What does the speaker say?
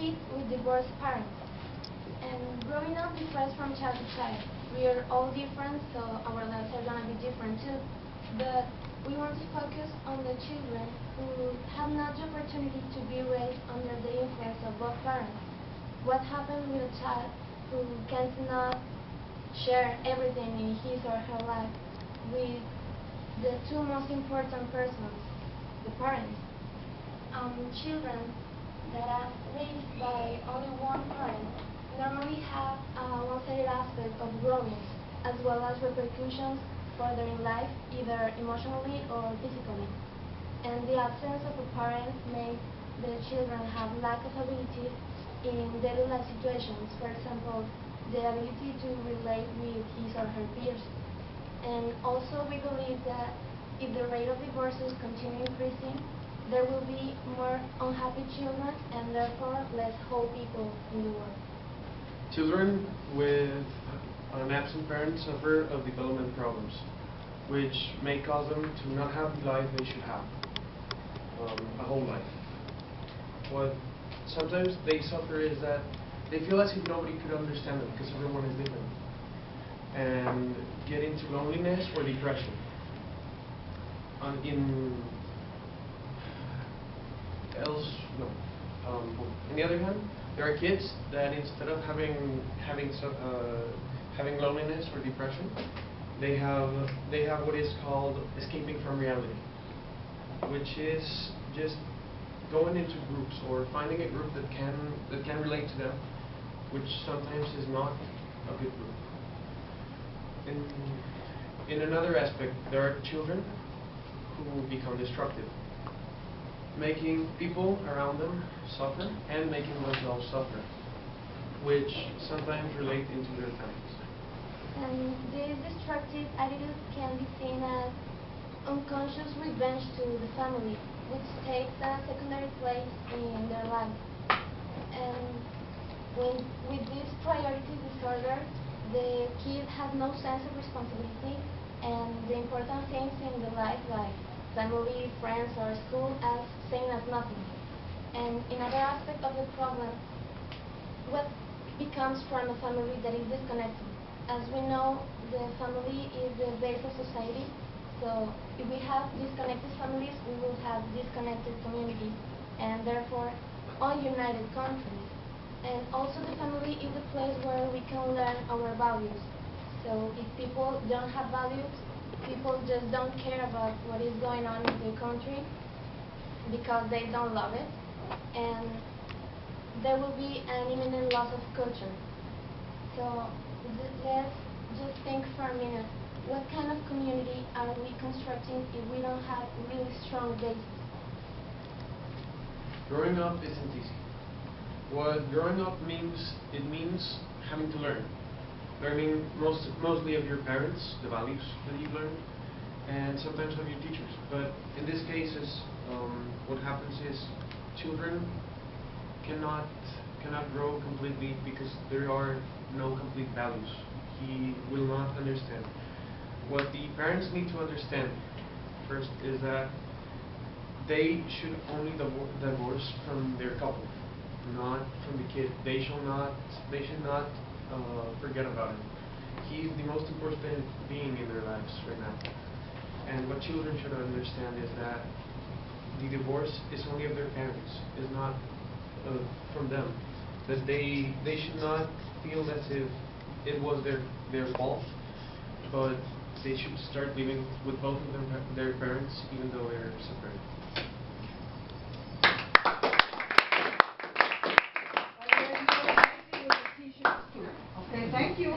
kid with divorced parents. And growing up differs from child to child. We are all different, so our lives are going to be different too. But we want to focus on the children who have not the opportunity to be raised under the influence of both parents. What happens with a child who cannot share everything in his or her life with the two most important persons, the parents? Children that are raised by only one parent normally have a one-sided aspect of growing, as well as repercussions further in life, either emotionally or physically. And the absence of a parent makes the children have lack of abilities in daily life situations. For example, the ability to relate with his or her peers. And also we believe that if the rate of divorces continue increasing, there will be more unhappy children and therefore less whole people in the world. Children with an absent parent suffer of development problems, which may cause them to not have the life they should have, a whole life. What sometimes they suffer is that they feel as if nobody could understand them because everyone is different, and get into loneliness or depression. On the other hand, there are kids that instead of having loneliness or depression, they have what is called escaping from reality, which is just going into groups or finding a group that can relate to them, which sometimes is not a good group. In another aspect, there are children who become destructive, making people around them suffer and making themselves suffer, which sometimes relate into their families. And this destructive attitude can be seen as unconscious revenge to the family, which takes a secondary place in their life. And with this priority disorder, the kid has no sense of responsibility, and the important things in the life, like family, friends, or school, as seen as nothing. And another aspect of the problem, what becomes from a family that is disconnected? As we know, the family is the base of society, so if we have disconnected families, we will have disconnected communities, and therefore ununited countries. And also the family is the place where we can learn our values. So if people don't have values, people just don't care about what is going on in the country because they don't love it, and there will be an imminent loss of culture. So let's just think for a minute, what kind of community are we constructing if we don't have really strong bases? Growing up isn't easy. What growing up means, it means having to learn. Learning mostly of your parents, the values that you've learned, and sometimes of your teachers. But in this case, what happens is children cannot grow completely because there are no complete values. He will not understand. What the parents need to understand first is that they should only divorce from their couple, not from the kid. They should not forget about him. He's the most important being in their lives right now. And what children should understand is that the divorce is only of their parents, is not from them. That they should not feel as if it was their fault, but they should start living with both of their parents, even though they're separated. Okay, thank you.